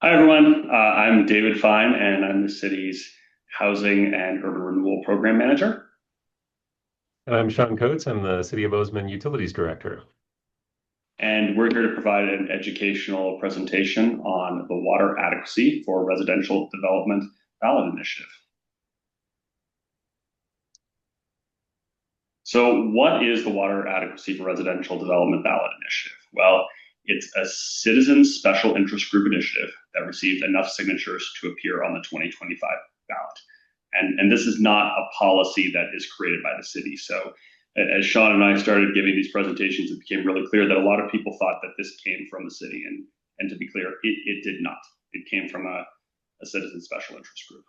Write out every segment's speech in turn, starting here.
Hi, everyone. I'm David Fine, and I'm the city's Housing and Urban Renewal Program Manager. And I'm Sean Coates. I'm the City of Bozeman Utilities Director. And we're here to provide an educational presentation on the water adequacy for residential development ballot initiative. So, what is the water adequacy for residential development ballot initiative? Well, it's a citizen special interest group initiative that received enough signatures to appear on the 2025 ballot. And this is not a policy that is created by the city. So, as Sean and I started giving these presentations, it became really clear that a lot of people thought that this came from the city. And to be clear, it did not. It came from a citizen special interest group.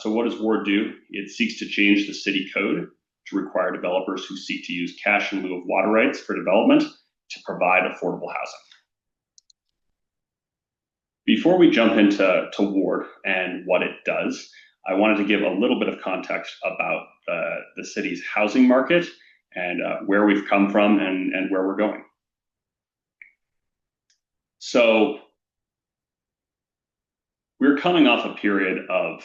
So, what does WARD do? It seeks to change the city code to require developers who seek to use cash in lieu of water rights for development to provide affordable housing. Before we jump into WARD and what it does, I wanted to give a little bit of context about the city's housing market and where we've come from and where we're going. So we're coming off a period of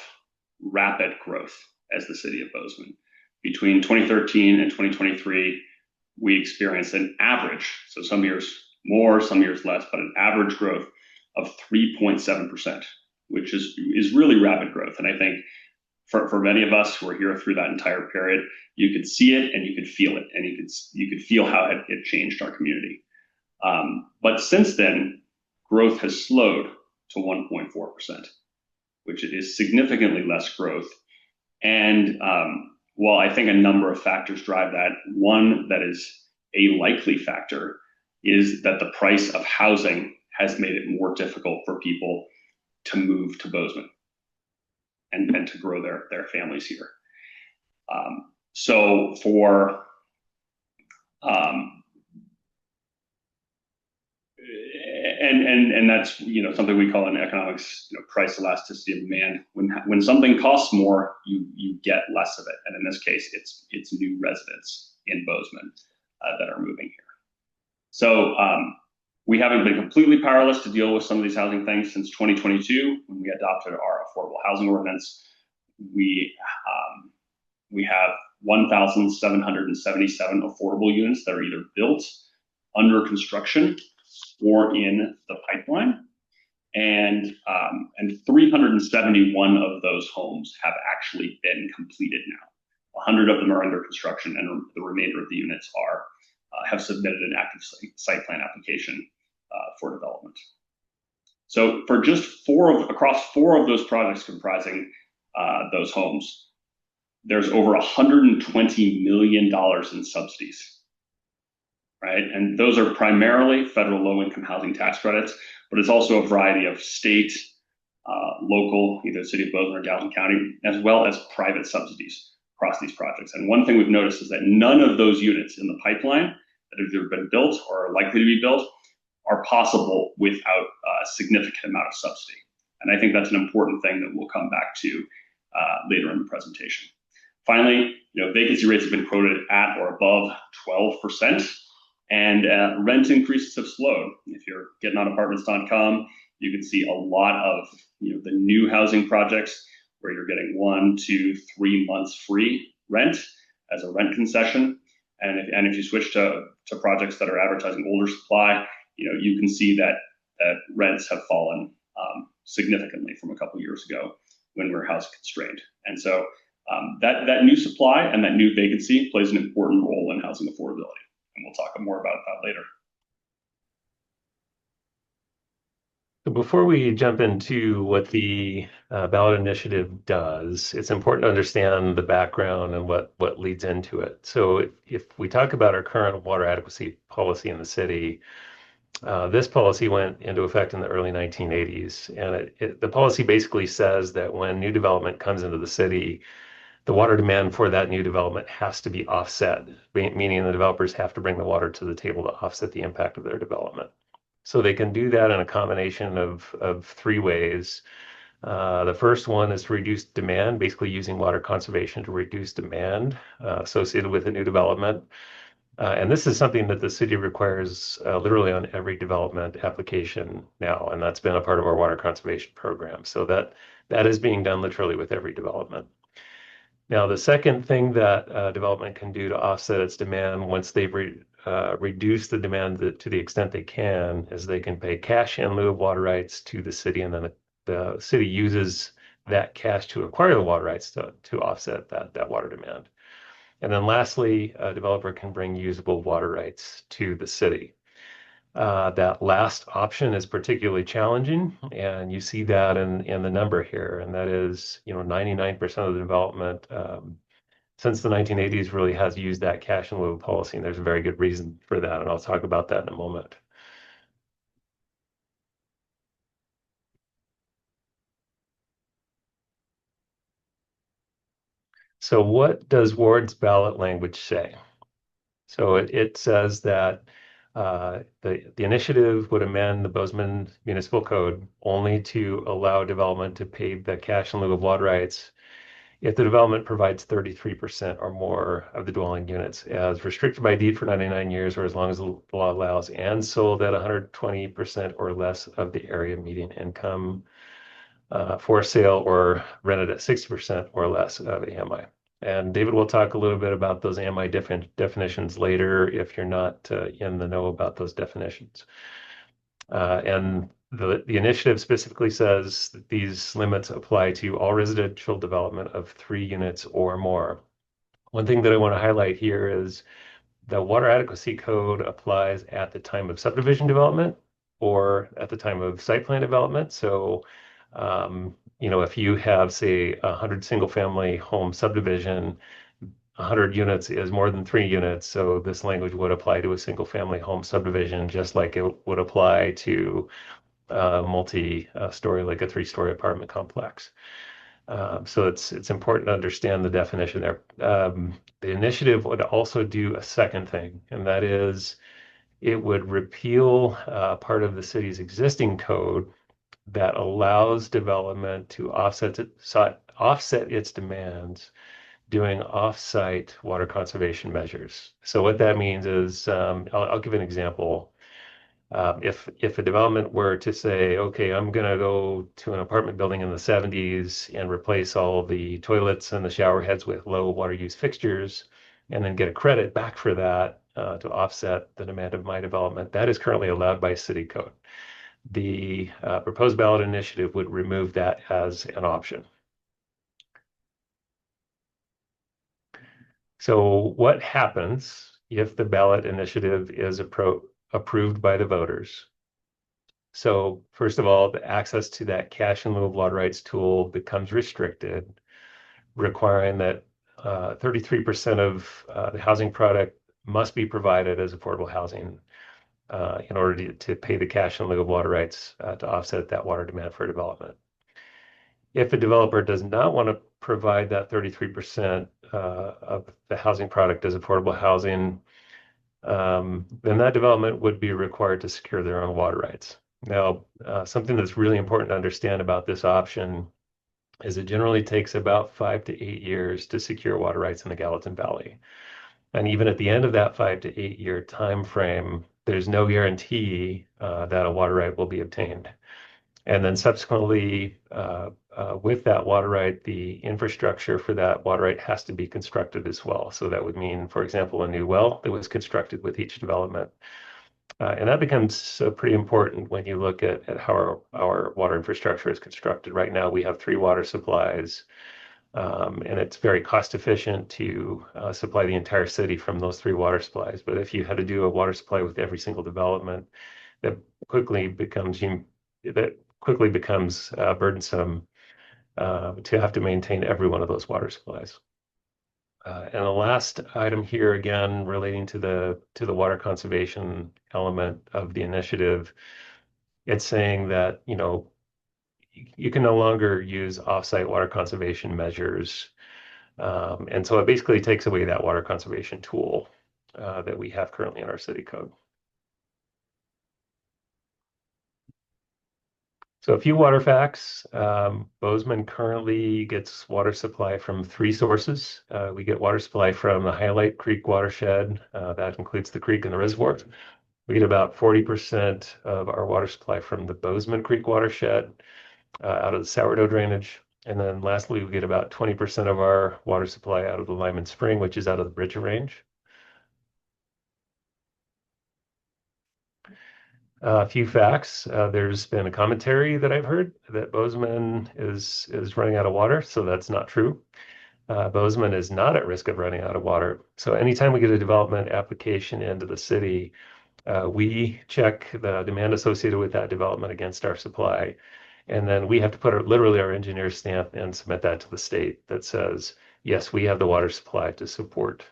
rapid growth as the city of Bozeman. Between 2013 and 2023, we experienced an average, so some years more, some years less, but an average growth of 3.7%, which is really rapid growth. And I think for many of us who were here through that entire period, you could see it and you could feel it, and you could feel how it changed our community. But since then, growth has slowed to 1.4%, which is significantly less growth. And while I think a number of factors drive that, one that is a likely factor is that the price of housing has made it more difficult for people to move to Bozeman and to grow their families here. So for um, and that's something we call in economics price elasticity of demand. When something costs more, you get less of it, and in this case, it's new residents in Bozeman that are moving here. So we haven't been completely powerless to deal with some of these housing things since 2022 when we adopted our affordable housing ordinance. We we have 1,777 affordable units that are either built, under construction, or in the pipeline. And 371 of those homes have actually been completed now. 100 of them are under construction, and the remainder of the units are have submitted an active site plan application for development. So for just across four of those projects comprising those homes, there's over $120 million in subsidies, right? And those are primarily federal low-income housing tax credits, but it's also a variety of state, local, either City of Bozeman or Gallatin County, as well as private subsidies across these projects. And one thing we've noticed is that none of those units in the pipeline that have either been built or are likely to be built are possible without a significant amount of subsidy. And I think that's an important thing that we'll come back to later in the presentation. Finally, vacancy rates have been quoted at or above 12%, and rent increases have slowed. If you're getting on apartments.com, you can see a lot of the new housing projects where you're getting 1, 2, 3 months free rent as a rent concession. And if you switch to projects that are advertising older supply, you can see that rents have fallen significantly from a couple of years ago when we were house constrained. And so that new supply and that new vacancy plays an important role in housing affordability. And we'll talk more about that later. So before we jump into what the ballot initiative does, it's important to understand the background and what leads into it. So if we talk about our current water adequacy policy in the city, this policy went into effect in the early 1980s. And the policy basically says that when new development comes into the city, the water demand for that new development has to be offset, meaning the developers have to bring the water to the table to offset the impact of their development. So they can do that in a combination of three ways. The first one is to reduce demand, basically using water conservation to reduce demand associated with a new development. And this is something that the city requires literally on every development application now, and that's been a part of our water conservation program. So that is being done literally with every development. Now, the second thing that development can do to offset its demand once they've reduced the demand to the extent they can is they can pay cash in lieu of water rights to the city, and then the city uses that cash to acquire the water rights to offset that water demand. And then lastly, a developer can bring usable water rights to the city. That last option is particularly challenging, and you see that in the number here, and that is, 99% of the development since the 1980s really has used that cash in lieu policy, and there's a very good reason for that, and I'll talk about that in a moment. So what does Ward's ballot language say? So it says that the initiative would amend the Bozeman Municipal Code only to allow development to pay the cash in lieu of water rights if the development provides 33% or more of the dwelling units as restricted by deed for 99 years or as long as the law allows, and sold at 120% or less of the area median income for sale or rented at 60% or less of AMI. And David will talk a little bit about those AMI definitions later if you're not in the know about those definitions. And the initiative specifically says that these limits apply to all residential development of 3 units or more. One thing that I want to highlight here is the water adequacy code applies at the time of subdivision development or at the time of site plan development. So, if you have, say, 100 single family home subdivision, 100 units is more than 3 units. So this language would apply to a single family home subdivision, just like it would apply to multi-story, like a 3-story apartment complex. So it's important to understand the definition there. The initiative would also do a second thing, and that is it would repeal part of the city's existing code that allows development to offset its demands doing off-site water conservation measures. So what that means is, I'll give an example. If a development were to say, okay, I'm going to go to an apartment building in the 70s and replace all the toilets and the shower heads with low water use fixtures, and then get a credit back for that to offset the demand of my development, that is currently allowed by city code. The proposed ballot initiative would remove that as an option. So what happens if the ballot initiative is approved by the voters? So first of all, the access to that cash in lieu of water rights tool becomes restricted, requiring that 33% of the housing product must be provided as affordable housing in order to pay the cash in lieu of water rights to offset that water demand for development. If a developer does not want to provide that 33% of the housing product as affordable housing, then that development would be required to secure their own water rights. Now, something that's really important to understand about this option is it generally takes about 5 to 8 years to secure water rights in the Gallatin Valley. And even at the end of that 5 to 8 year time frame, there's no guarantee that a water right will be obtained. And then subsequently, with that water right, the infrastructure for that water right has to be constructed as well. So that would mean, for example, a new well that was constructed with each development. And that becomes pretty important when you look at how our water infrastructure is constructed. Right now, we have 3 water supplies, and it's very cost efficient to supply the entire city from those 3 water supplies. But if you had to do a water supply with every single development, that quickly becomes burdensome to have to maintain every one of those water supplies. And the last item here, again, relating to the water conservation element of the initiative, it's saying that, you can no longer use offsite water conservation measures. And so it basically takes away that water conservation tool that we have currently in our city code. So a few water facts. Bozeman currently gets water supply from three sources. We get water supply from the Highlight Creek watershed. That includes the creek and the reservoir. We get about 40% of our water supply from the Bozeman Creek watershed out of the sourdough drainage. And then lastly, we get about 20% of our water supply out of the Lyman Spring, which is out of the Bridger Range. A few facts. There's been a commentary that I've heard that Bozeman is running out of water, so that's not true. Bozeman is not at risk of running out of water. So anytime we get a development application into the city, we check the demand associated with that development against our supply. And then we have to put literally our engineer's stamp and submit that to the state that says, yes, we have the water supply to support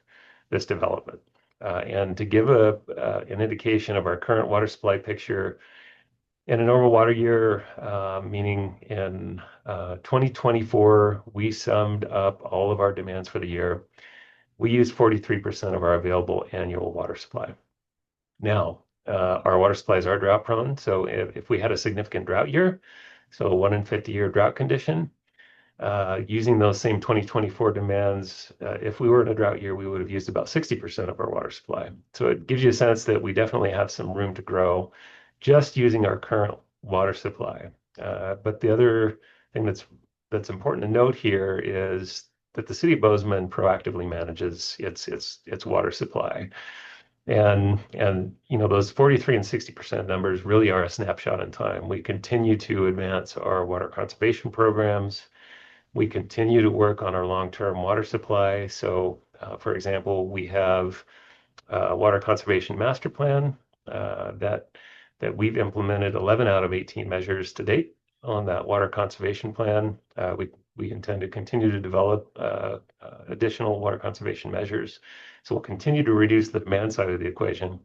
this development. And to give an indication of our current water supply picture, in a normal water year, meaning in 2024, we summed up all of our demands for the year. We used 43% of our available annual water supply. Now, our water supplies are drought prone. So if we had a significant drought year, so a 1 in 50 year drought condition, using those same 2024 demands, if we were in a drought year, we would have used about 60% of our water supply. So it gives you a sense that we definitely have some room to grow just using our current water supply. But the other thing that's important to note here is that the city of Bozeman proactively manages its water supply. And you know, those 43 and 60% numbers really are a snapshot in time. We continue to advance our water conservation programs. We continue to work on our long-term water supply. So, for example, we have a water conservation master plan that we've implemented 11 out of 18 measures to date on that water conservation plan. We intend to continue to develop additional water conservation measures. So we'll continue to reduce the demand side of the equation.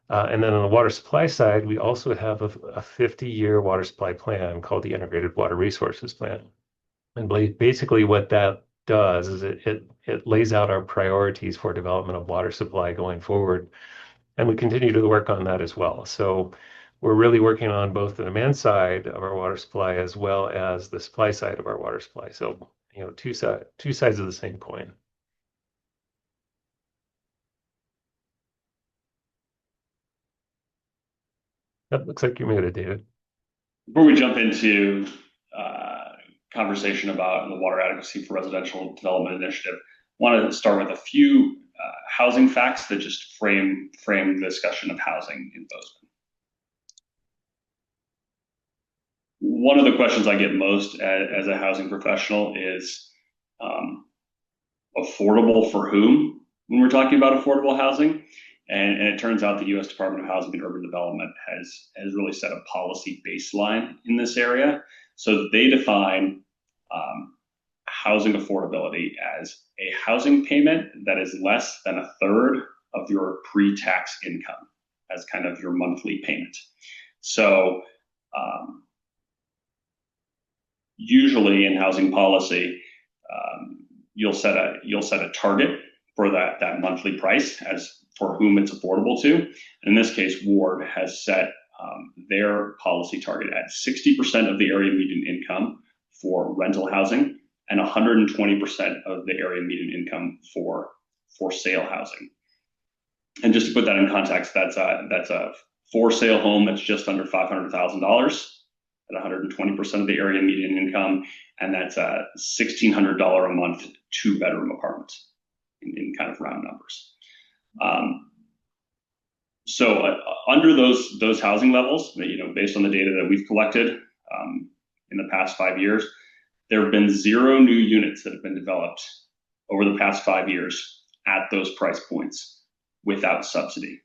And then on the water supply side, we also have a 50-year water supply plan called the Integrated Water Resources Plan. And basically what that does is it lays out our priorities for development of water supply going forward. And we continue to work on that as well. So we're really working on both the demand side of our water supply as well as the supply side of our water supply. So, you know, two sides of the same coin. That looks like you're muted, David. Before we jump into conversation about the water adequacy for residential development initiative, I want to start with a few housing facts that just frame the discussion of housing in Bozeman. One of the questions I get most as a housing professional is affordable for whom when we're talking about affordable housing. And it turns out the U.S. Department of Housing and Urban Development has really set a policy baseline in this area. So they define housing affordability as a housing payment that is less than a third of your pre-tax income as kind of your monthly payment. So usually in housing policy, you'll set a target for that monthly price as for whom it's affordable to. In this case, Ward has set their policy target at 60% of the area median income for rental housing and 120% of the area median income for sale housing. And just to put that in context, that's a for sale home that's just under $500,000 at 120% of the area median income, and that's a $1,600 a month 2-bedroom apartment in kind of round numbers. So under those housing levels, you know, based on the data that we've collected in the past 5 years, there have been 0 new units that have been developed over the past 5 years at those price points without subsidy.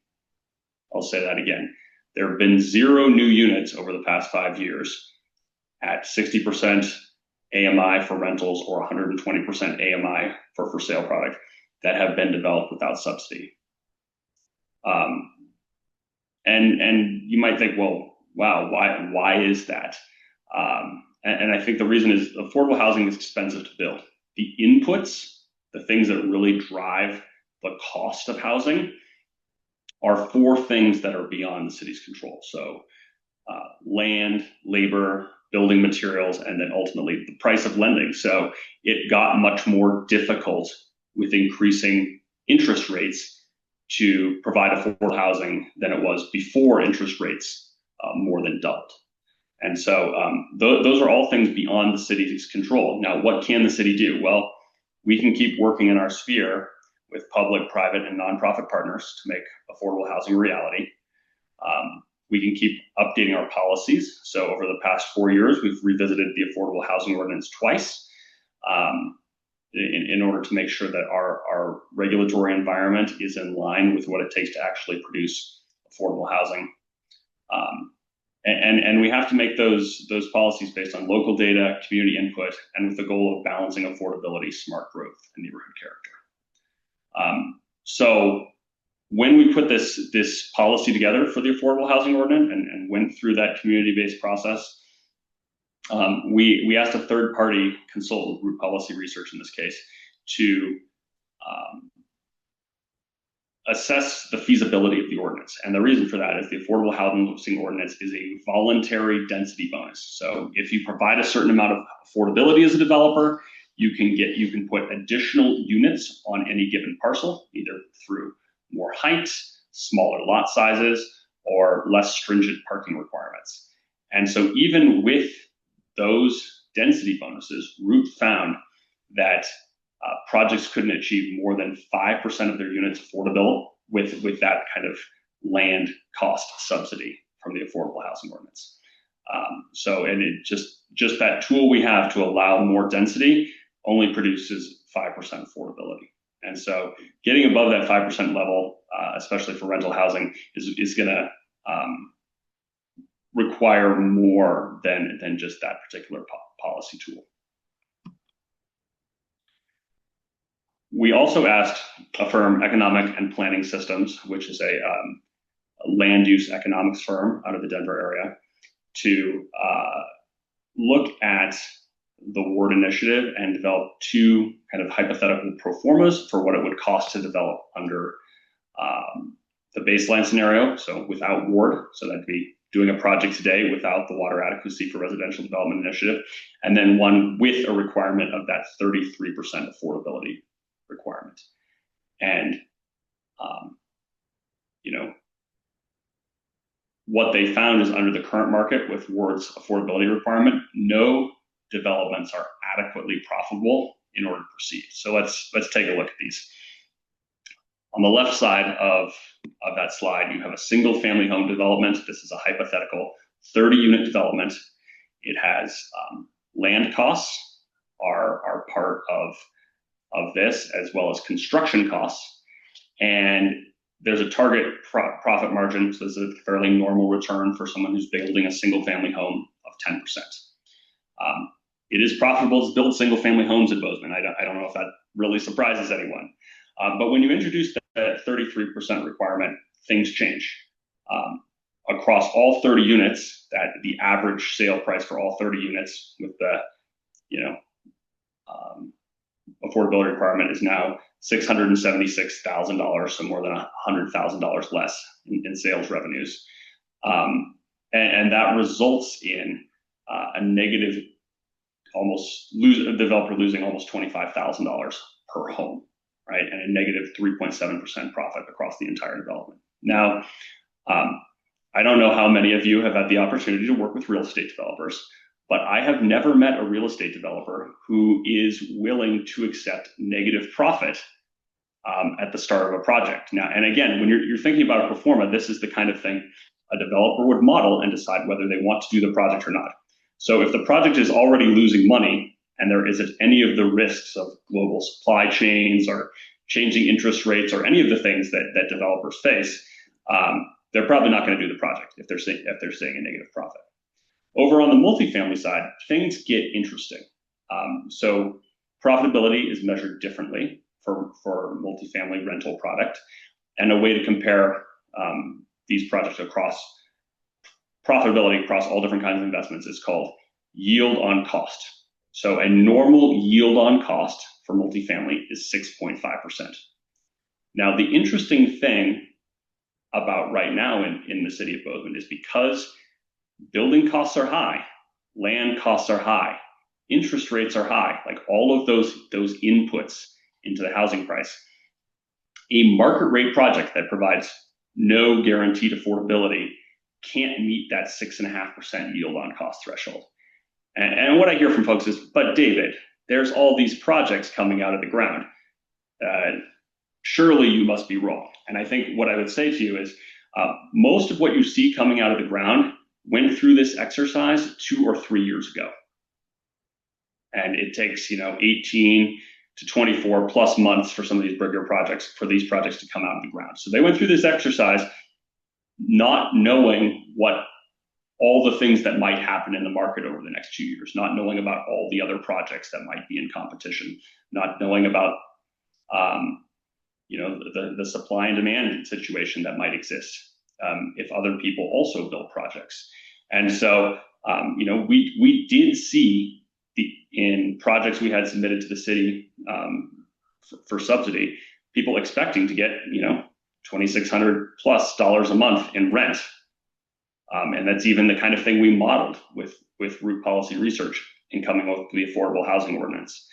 I'll say that again. There have been 0 new units over the past 5 years at 60% AMI for rentals or 120% AMI for sale product that have been developed without subsidy. And you might think, well, wow, why is that? And I think the reason is affordable housing is expensive to build. The inputs, the things that really drive the cost of housing, are 4 things that are beyond the city's control. So land, labor, building materials, and then ultimately the price of lending. So it got much more difficult with increasing interest rates to provide affordable housing than it was before interest rates more than doubled. And so those are all things beyond the city's control. Now, what can the city do? Well, we can keep working in our sphere with public, private, and nonprofit partners to make affordable housing a reality. We can keep updating our policies. So over the past 4 years, we've revisited the affordable housing ordinance twice in order to make sure that our regulatory environment is in line with what it takes to actually produce affordable housing. And we have to make those policies based on local data, community input, and with the goal of balancing affordability, smart growth, and neighborhood character. So when we put this policy together for the affordable housing ordinance and went through that community-based process, we asked a third-party consultant, Root Policy Research in this case, to assess the feasibility of the ordinance. And the reason for that is the affordable housing ordinance is a voluntary density bonus. So if you provide a certain amount of affordability as a developer, you can put additional units on any given parcel, either through more height, smaller lot sizes, or less stringent parking requirements. And so even with those density bonuses, Root found that projects couldn't achieve more than 5% of their units affordable with that kind of land cost subsidy from the affordable housing ordinance. And it just that tool we have to allow more density only produces 5% affordability. And so getting above that 5% level, especially for rental housing, is going to require more than just that particular policy tool. We also asked a firm, Economic and Planning Systems, which is a land use economics firm out of the Denver area, to look at the Ward initiative and develop two kind of hypothetical pro formas for what it would cost to develop under the baseline scenario, so without Ward. So that'd be doing a project today without the water adequacy for residential development initiative, and then one with a requirement of that 33% affordability requirement. And what they found is under the current market with Ward's affordability requirement, no developments are adequately profitable in order to proceed. So let's take a look at these. On the left side of that slide, you have a single family home development. This is a hypothetical 30-unit development. It has land costs are part of this, as well as construction costs. And there's a target profit margin, so this is a fairly normal return for someone who's building a single family home of 10%. It is profitable to build single family homes in Bozeman. I don't know if that really surprises anyone. But when you introduce that 33% requirement, things change. Across all 30 units, that the average sale price for all 30 units with the affordability requirement is now $676,000, so more than $100,000 less in sales revenues. And that results in a negative, a developer losing almost $25,000 per home, right? And a negative 3.7% profit across the entire development. Now, I don't know how many of you have had the opportunity to work with real estate developers, but I have never met a real estate developer who is willing to accept negative profit at the start of a project. Now, and again, when you're thinking about a pro forma, this is the kind of thing a developer would model and decide whether they want to do the project or not. So if the project is already losing money and there isn't any of the risks of global supply chains or changing interest rates or any of the things that developers face, they're probably not going to do the project if they're seeing a negative profit. Over on the multifamily side, things get interesting. So profitability is measured differently for multifamily rental product, and a way to compare these projects across profitability across all different kinds of investments is called yield on cost. So a normal yield on cost for multifamily is 6.5%. Now, the interesting thing about right now in the city of Bozeman is because building costs are high, land costs are high, interest rates are high, like all of those inputs into the housing price. A market rate project that provides no guaranteed affordability can't meet that 6.5% yield on cost threshold. And what I hear from folks is, but David, there's all these projects coming out of the ground. Surely you must be wrong. And I think what I would say to you is most of what you see coming out of the ground went through this exercise 2 or 3 years ago. And it takes, 18 to 24 plus months for some of these bigger projects, for these projects to come out of the ground. So they went through this exercise not knowing what all the things that might happen in the market over the next 2 years, not knowing about all the other projects that might be in competition, not knowing about the supply and demand situation that might exist if other people also build projects. And so we did see in projects we had submitted to the city for subsidy, people expecting to get $2,600 plus a month in rent. And that's even the kind of thing we modeled with root policy research in coming up with the affordable housing ordinance.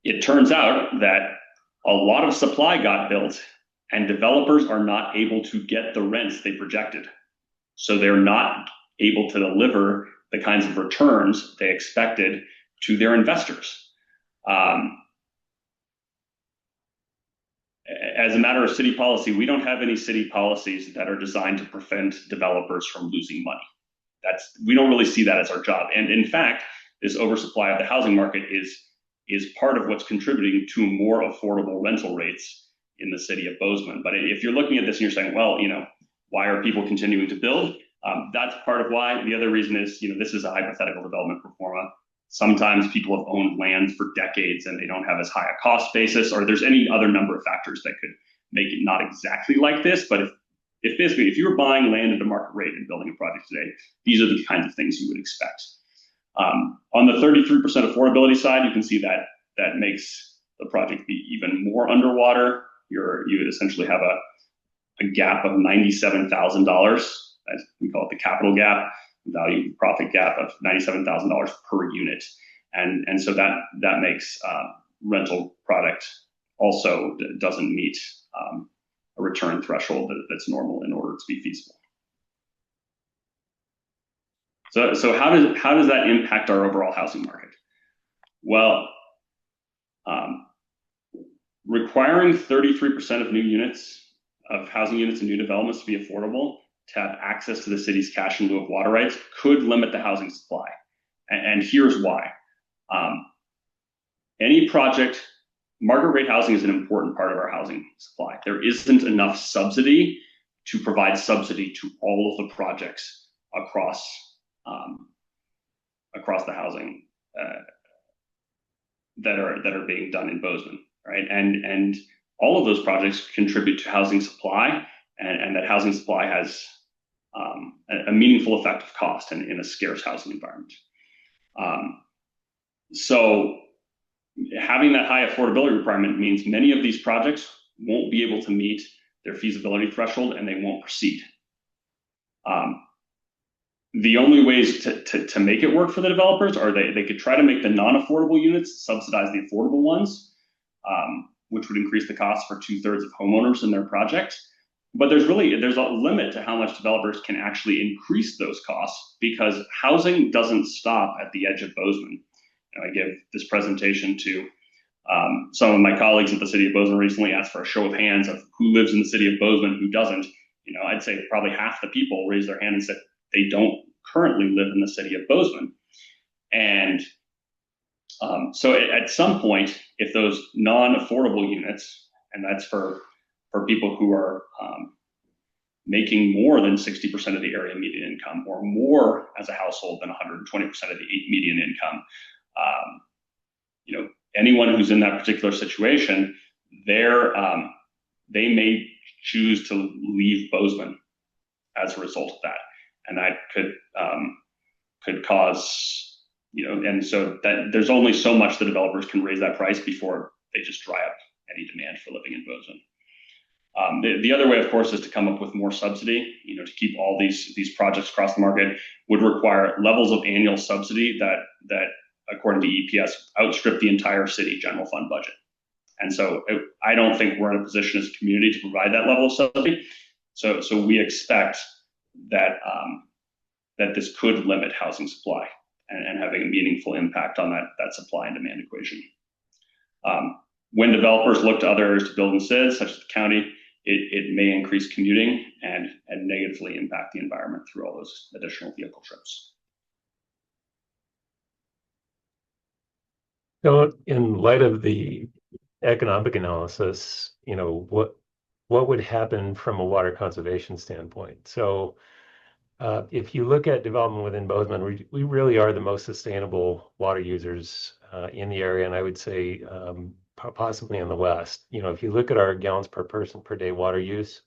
It turns out that a lot of supply got built and developers are not able to get the rents they projected. So they're not able to deliver the kinds of returns they expected to their investors. As a matter of city policy, we don't have any city policies that are designed to prevent developers from losing money. We don't really see that as our job. And in fact, this oversupply of the housing market is part of what's contributing to more affordable rental rates in the city of Bozeman. But if you're looking at this and you're saying, well, why are people continuing to build? That's part of why. The other reason is, this is a hypothetical development pro forma. Sometimes people have owned land for decades and they don't have as high a cost basis, or there's any other number of factors that could make it not exactly like this. But if you were buying land at a market rate and building a project today, these are the kinds of things you would expect. On the 33% affordability side, you can see that makes the project be even more underwater. You would essentially have a gap of $97,000, as we call it the capital gap, value profit gap of $97,000 per unit. And so that makes rental product also doesn't meet a return threshold that's normal in order to be feasible. So how does that impact our overall housing market? Well, requiring 33% of new units, of housing units and new developments to be affordable, to have access to the city's cash in lieu of water rights, could limit the housing supply. And here's why. Any project, market rate housing is an important part of our housing supply. There isn't enough subsidy to provide subsidy to all of the projects across the housing that are being done in Bozeman, right? And all of those projects contribute to housing supply, and that housing supply has a meaningful effect of cost in a scarce housing environment. So having that high affordability requirement means many of these projects won't be able to meet their feasibility threshold and they won't proceed. The only ways to make it work for the developers are they could try to make the non-affordable units subsidize the affordable ones, which would increase the cost for 2/3 of homeowners in their project. But there's a limit to how much developers can actually increase those costs, because housing doesn't stop at the edge of Bozeman. I give this presentation to some of my colleagues at the city of Bozeman recently, asked for a show of hands of who lives in the city of Bozeman, who doesn't. I'd say probably half the people raised their hand and said they don't currently live in the city of Bozeman. And so at some point, if those non-affordable units, and that's for people who are making more than 60% of the area median income, or more as a household than 120% of the median income, anyone who's in that particular situation, they may choose to leave Bozeman as a result of that, and that could cause, and so that there's only so much the developers can raise that price before they just dry up any demand for living in Bozeman. The other way, of course, is to come up with more subsidy. To keep all these projects across the market would require levels of annual subsidy that, according to EPS, outstrip the entire city general fund budget. And so I don't think we're in a position as a community to provide that level of subsidy. So we expect that this could limit housing supply and having a meaningful impact on that supply and demand equation. When developers look to other areas to build in cities, such as the county, it may increase commuting and negatively impact the environment through all those additional vehicle trips. So in light of the economic analysis, what would happen from a water conservation standpoint? So if you look at development within Bozeman, we really are the most sustainable water users in the area, and I would say possibly in the West. If you look at our gallons per person per day water use,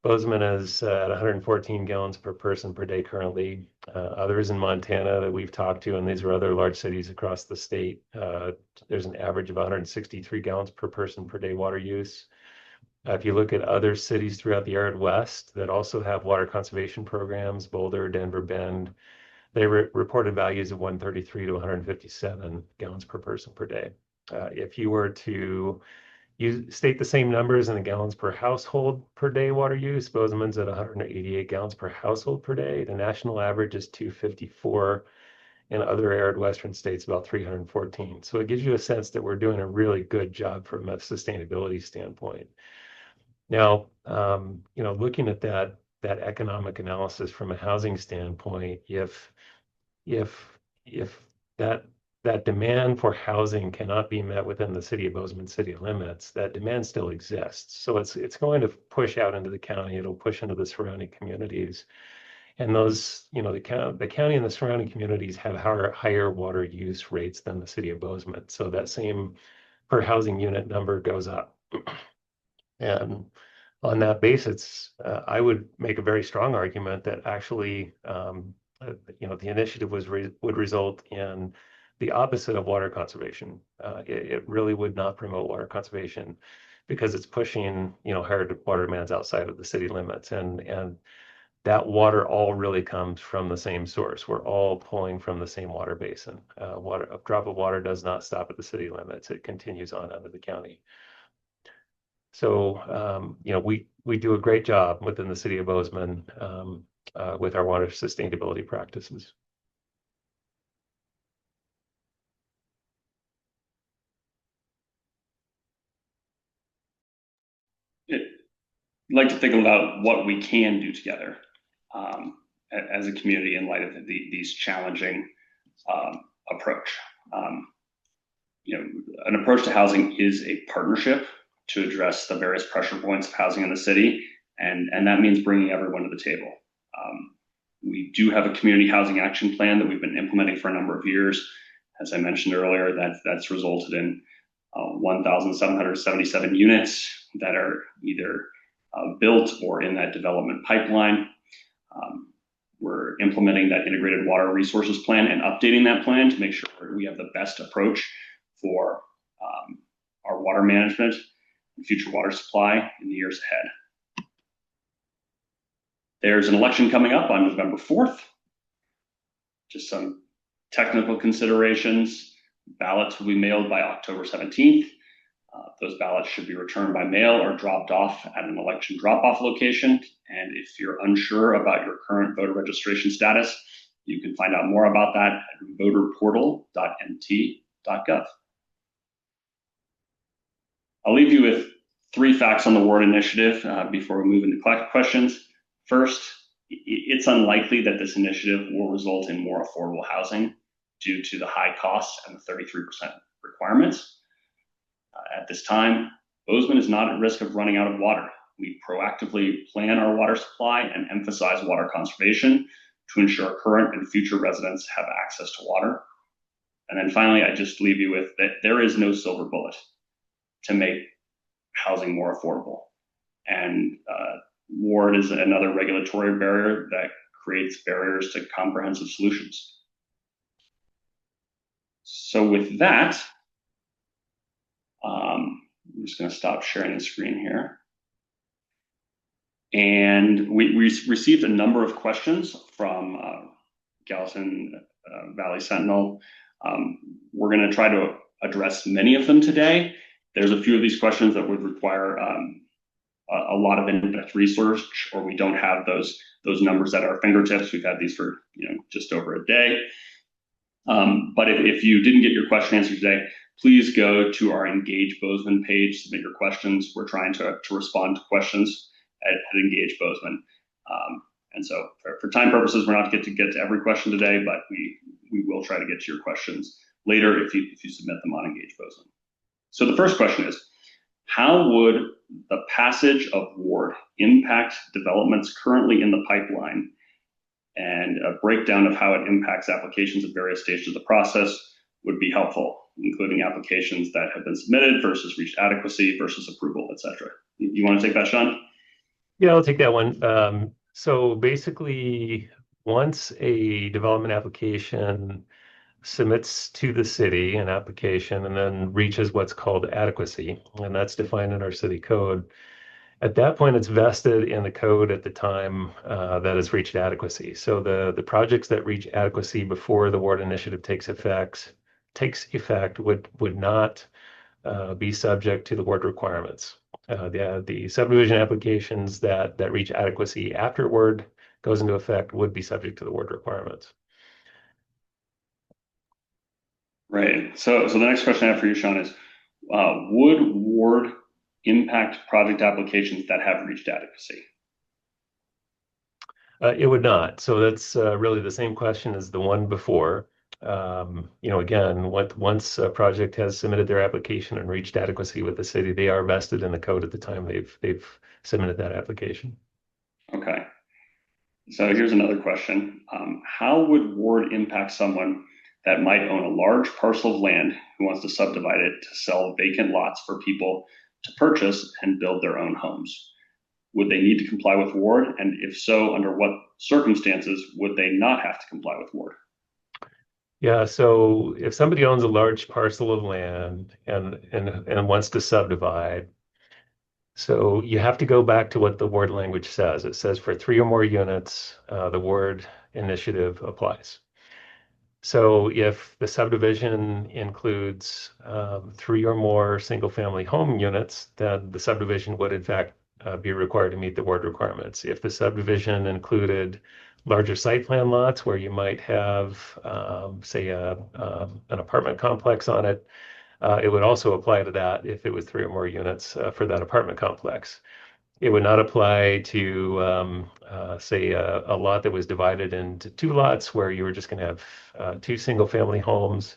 Bozeman is at 114 gallons per person per day currently. Others in Montana that we've talked to, and these are other large cities across the state, there's an average of 163 gallons per person per day water use. If you look at other cities throughout the arid West that also have water conservation programs, Boulder, Denver, Bend, they reported values of 133 to 157 gallons per person per day. If you were to state the same numbers in the gallons per household per day water use, Bozeman's at 188 gallons per household per day. The national average is 254. In other arid Western states, about 314. So it gives you a sense that we're doing a really good job from a sustainability standpoint. Now, looking at that economic analysis from a housing standpoint, if that demand for housing cannot be met within the city of Bozeman city limits, that demand still exists. So it's going to push out into the county. It'll push into the surrounding communities, and those, the county and the surrounding communities have higher water use rates than the city of Bozeman. So that same per housing unit number goes up. And on that basis, I would make a very strong argument that actually, the initiative would result in the opposite of water conservation. It really would not promote water conservation because it's pushing, higher water demands outside of the city limits, and that water all really comes from the same source. We're all pulling from the same water basin. A drop of water does not stop at the city limits. It continues on out of the county. So, we do a great job within the city of Bozeman with our water sustainability practices. I'd like to think about what we can do together as a community in light of these challenging approach. An approach to housing is a partnership to address the various pressure points of housing in the city, and that means bringing everyone to the table. We do have a community housing action plan that we've been implementing for a number of years. As I mentioned earlier, that's resulted in 1,777 units that are either built or in that development pipeline. We're implementing that integrated water resources plan and updating that plan to make sure we have the best approach for our water management and future water supply in the years ahead. There's an election coming up on November 4th. Just some technical considerations. Ballots will be mailed by October 17th. Those ballots should be returned by mail or dropped off at an election drop-off location. And if you're unsure about your current voter registration status, you can find out more about that at voterportal.mt.gov. I'll leave you with 3 facts on the ward initiative before we move into questions. First, it's unlikely that this initiative will result in more affordable housing due to the high costs and the 33% requirements. At this time, Bozeman is not at risk of running out of water. We proactively plan our water supply and emphasize water conservation to ensure current and future residents have access to water. And then finally, I just leave you with that there is no silver bullet to make housing more affordable. And ward is another regulatory barrier that creates barriers to comprehensive solutions. So with that, I'm just going to stop sharing the screen here. And we received a number of questions from Gallatin Valley Sentinel. We're going to try to address many of them today. There's a few of these questions that would require a lot of in-depth research, or we don't have those numbers at our fingertips. We've had these for just over a day. But if you didn't get your question answered today, please go to our Engage Bozeman page, submit your questions. We're trying to respond to questions at Engage Bozeman. And so for time purposes, we're not going to get to every question today, but we will try to get to your questions later if you submit them on Engage Bozeman. So the first question is, how would the passage of WARD impact developments currently in the pipeline, and a breakdown of how it impacts applications at various stages of the process would be helpful, including applications that have been submitted versus reached adequacy versus approval, et cetera. You want to take that, Sean? Yeah, I'll take that one. So basically, once a development application submits to the city an application and then reaches what's called adequacy, and that's defined in our city code. At that point, it's vested in the code at the time that it's reached adequacy. So the projects that reach adequacy before the WARD initiative takes effect would not be subject to the WARD requirements. The subdivision applications that reach adequacy after WARD goes into effect would be subject to the WARD requirements. Right. So the next question I have for you, Sean, is would WARD impact project applications that have reached adequacy? It would not. So that's really the same question as the one before. Again, once a project has submitted their application and reached adequacy with the city, they are vested in the code at the time they've submitted that application. Okay. So here's another question. How would WARD impact someone that might own a large parcel of land who wants to subdivide it to sell vacant lots for people to purchase and build their own homes? Would they need to comply with WARD? And if so, under what circumstances would they not have to comply with WARD? Yeah, so if somebody owns a large parcel of land and wants to subdivide, so you have to go back to what the WARD language says. It says for 3 or more units, the WARD initiative applies. So if the subdivision includes 3 or more single-family home units, then the subdivision would in fact be required to meet the WARD requirements. If the subdivision included larger site plan lots where you might have, say, an apartment complex on it, it would also apply to that if it was 3 or more units for that apartment complex. It would not apply to, say, a lot that was divided into 2 lots where you were just going to have 2 single-family homes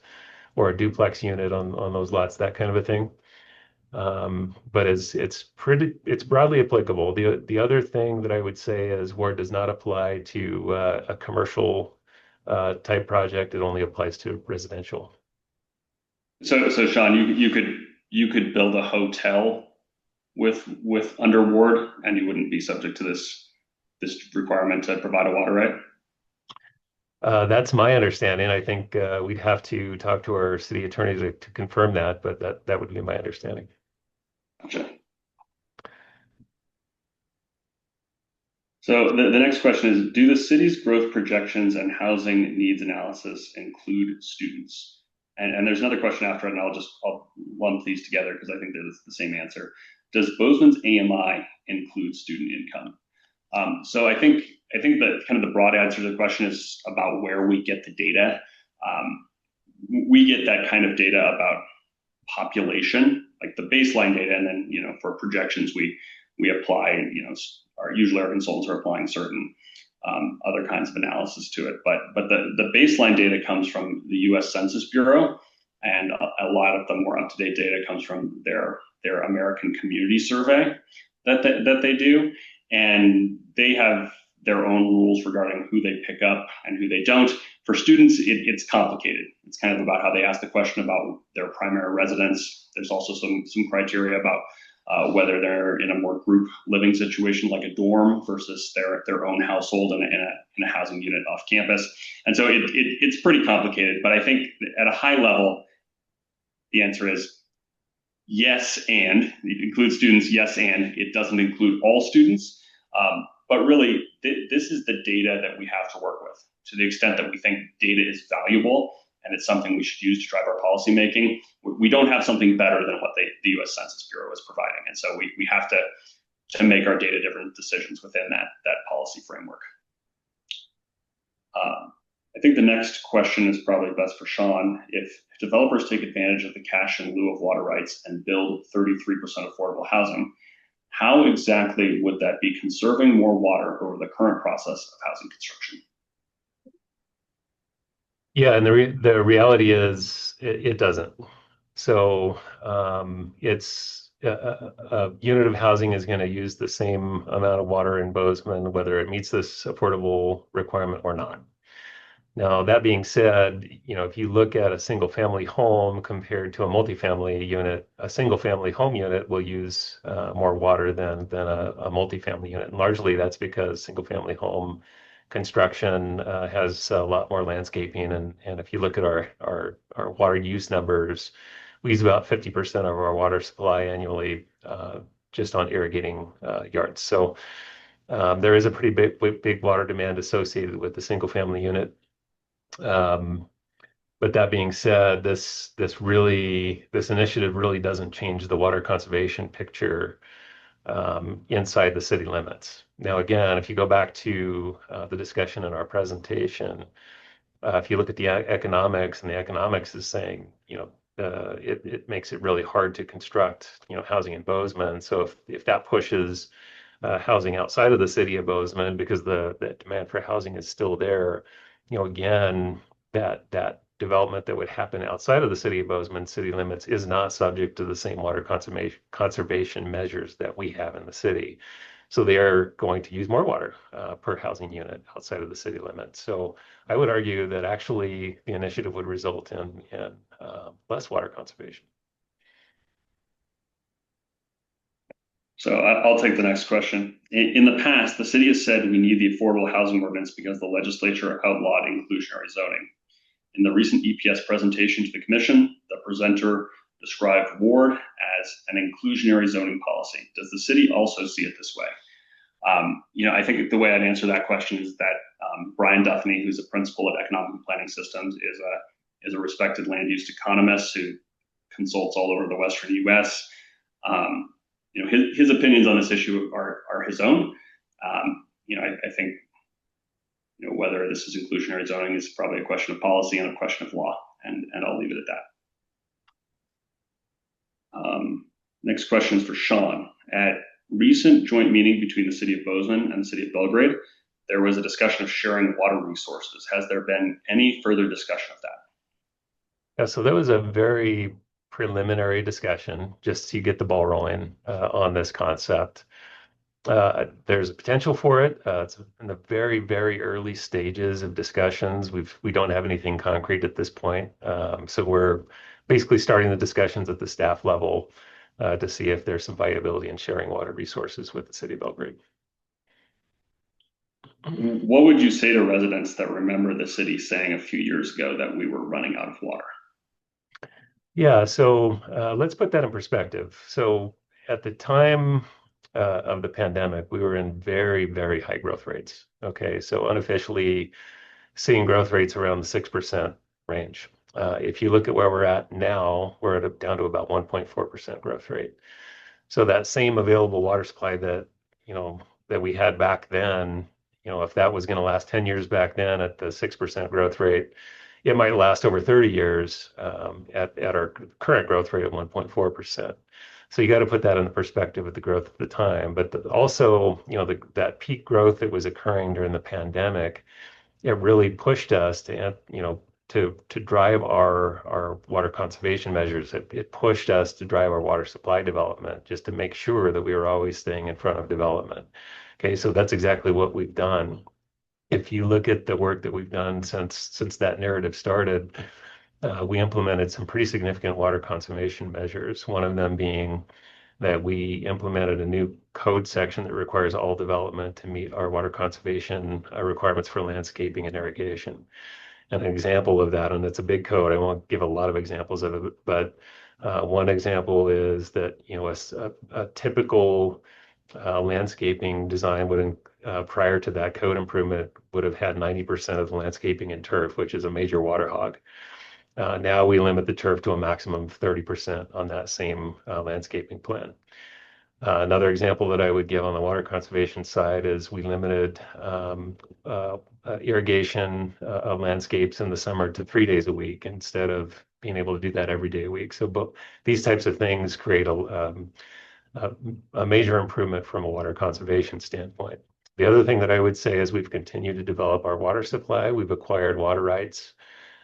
or a duplex unit on those lots, that kind of a thing. But it's broadly applicable. The other thing that I would say is WARD does not apply to a commercial type project. It only applies to residential. So Sean, you could build a hotel with under WARD, and you wouldn't be subject to this requirement to provide a water right? That's my understanding. I think we'd have to talk to our city attorney to confirm that, but that would be my understanding. Gotcha. So the next question is, do the city's growth projections and housing needs analysis include students? And there's another question after it, and I'll lump these together because I think they're the same answer. Does Bozeman's AMI include student income? So I think that kind of the broad answer to the question is about where we get the data. We get that kind of data about population, like the baseline data, and then for projections we apply. Usually our consultants are applying certain other kinds of analysis to it. But the baseline data comes from the U.S. Census Bureau, and a lot of the more up-to-date data comes from their American Community Survey that they do, and they have their own rules regarding who they pick up and who they don't. For students, it's complicated. It's kind of about how they ask the question about their primary residence. There's also some criteria about whether they're in a more group living situation like a dorm versus their own household in a housing unit off campus. And so it's pretty complicated, but I think at a high level, the answer is yes, and it includes students, yes, and it doesn't include all students. But really, this is the data that we have to work with. To the extent that we think data is valuable and it's something we should use to drive our policymaking, we don't have something better than what the U.S. Census Bureau is providing. And so we have to make our data-driven decisions within that policy framework. I think the next question is probably best for Sean. If developers take advantage of the cash in lieu of water rights and build 33% affordable housing, how exactly would that be conserving more water over the current process of housing construction? Yeah, and the reality is it doesn't. So it's a unit of housing is going to use the same amount of water in Bozeman, whether it meets this affordable requirement or not. Now, that being said, if you look at a single family home compared to a multifamily unit, a single family home unit will use more water than a multifamily unit. And largely that's because single family home construction has a lot more landscaping. And if you look at our water use numbers, we use about 50% of our water supply annually just on irrigating yards. So there is a pretty big water demand associated with the single family unit. But that being said, this initiative really doesn't change the water conservation picture inside the city limits. Now, again, if you go back to the discussion in our presentation, if you look at the economics, and the economics is saying, it makes it really hard to construct, housing in Bozeman. So if that pushes housing outside of the city of Bozeman because the demand for housing is still there, again, that development that would happen outside of the city of Bozeman city limits is not subject to the same water conservation measures that we have in the city. So they are going to use more water per housing unit outside of the city limits. So I would argue that actually the initiative would result in less water conservation. So I'll take the next question. In the past, the city has said we need the affordable housing ordinance because the legislature outlawed inclusionary zoning. In the recent EPS presentation to the commission, the presenter described Ward as an inclusionary zoning policy. Does the city also see it this way? I think the way I'd answer that question is that Brian Duffney, who's a principal at Economic and Planning Systems, is a respected land use economist who consults all over the Western U.S. His opinions on this issue are his own. I think whether this is inclusionary zoning is probably a question of policy and a question of law, and I'll leave it at that. Next question is for Sean. At recent joint meeting between the city of Bozeman and the city of Belgrade, there was a discussion of sharing water resources. Has there been any further discussion of that? Yeah, so that was a very preliminary discussion just to get the ball rolling on this concept. There's a potential for it. It's in the very, very early stages of discussions. We don't have anything concrete at this point. So we're basically starting the discussions at the staff level to see if there's some viability in sharing water resources with the city of Belgrade. What would you say to residents that remember the city saying a few years ago that we were running out of water? Yeah, so let's put that in perspective. So at the time of the pandemic, we were in very, very high growth rates. Okay, so unofficially seeing growth rates around the 6% range. If you look at where we're at now, we're down to about 1.4% growth rate. So that same available water supply that we had back then, if that was going to last 10 years back then at the 6% growth rate, it might last over 30 years at our current growth rate of 1.4%. So you got to put that in the perspective of the growth at the time. But also, that peak growth that was occurring during the pandemic, it really pushed us to drive our water conservation measures. It pushed us to drive our water supply development just to make sure that we were always staying in front of development. Okay, so that's exactly what we've done. If you look at the work that we've done since that narrative started, we implemented some pretty significant water conservation measures. One of them being that we implemented a new code section that requires all development to meet our water conservation requirements for landscaping and irrigation. And an example of that, and it's a big code, I won't give a lot of examples of it, but one example is that a typical landscaping design would, prior to that code improvement, would have had 90% of the landscaping in turf, which is a major water hog. Now we limit the turf to a maximum of 30% on that same landscaping plan. Another example that I would give on the water conservation side is we limited irrigation of landscapes in the summer to 3 days a week instead of being able to do that every day a week. So these types of things create a major improvement from a water conservation standpoint. The other thing that I would say is we've continued to develop our water supply. We've acquired water rights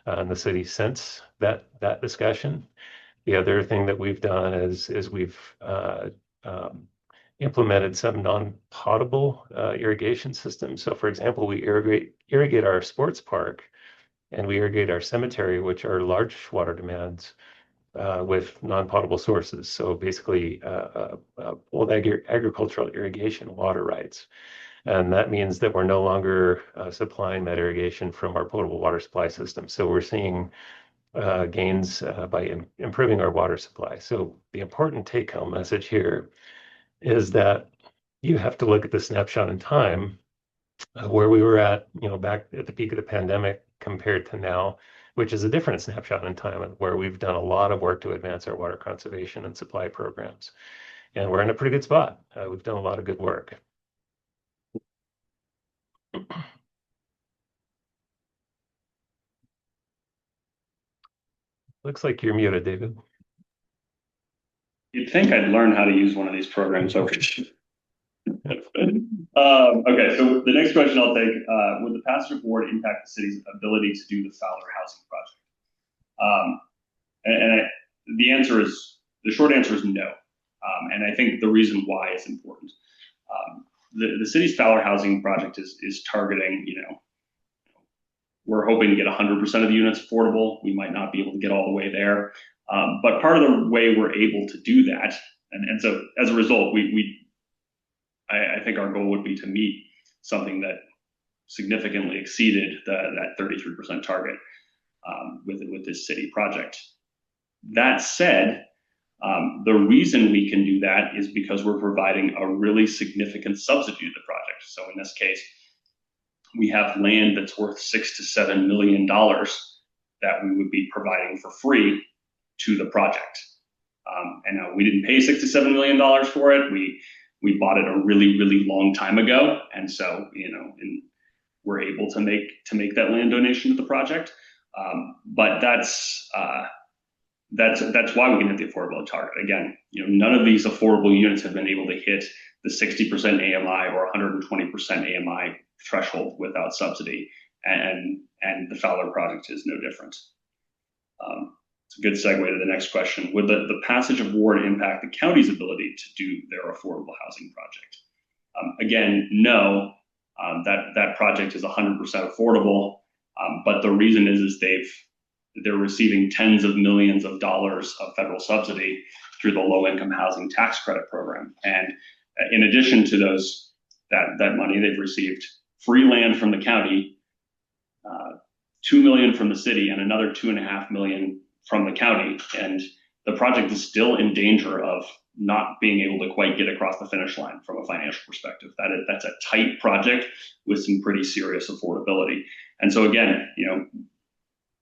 in the city since that discussion. The other thing that we've done is we've implemented some non-potable irrigation systems. So, for example, we irrigate our sports park and we irrigate our cemetery, which are large water demands, with non-potable sources. So basically, old agricultural irrigation water rights. And that means that we're no longer supplying that irrigation from our potable water supply system. So we're seeing gains by improving our water supply. So the important take-home message here is that you have to look at the snapshot in time where we were at, back at the peak of the pandemic compared to now, which is a different snapshot in time and where we've done a lot of work to advance our water conservation and supply programs. And we're in a pretty good spot. We've done a lot of good work. Looks like you're muted, David. You'd think I'd learn how to use one of these programs over. Okay, so the next question I'll take, would the passage of board impact the city's ability to do the Fowler housing project? The short answer is no. And I think the reason why is important. The city's Fowler housing project is targeting, we're hoping to get 100% of the units affordable. We might not be able to get all the way there. But part of the way we're able to do that, and so as a result, I think our goal would be to meet something that significantly exceeded that 33% target with this city project. That said, the reason we can do that is because we're providing a really significant subsidy to the project. So in this case, we have land that's worth $6 to $7 million that we would be providing for free to the project. And now we didn't pay $6 to $7 million for it. We bought it a really, really long time ago, and so and we're able to make that land donation to the project. But that's why we can hit the affordability target. Again, none of these affordable units have been able to hit the 60% AMI or 120% AMI threshold without subsidy, and the Fowler project is no different. It's a good segue to the next question. Would the passage of ward impact the county's ability to do their affordable housing project? Again, no. That project is 100% affordable, but the reason is they're receiving tens of millions of dollars of federal subsidy through the low-income housing tax credit program. And in addition to that money, they've received free land from the county, $2 million from the city, and another $2.5 million from the county. And the project is still in danger of not being able to quite get across the finish line from a financial perspective. That's a tight project with some pretty serious affordability. And so again,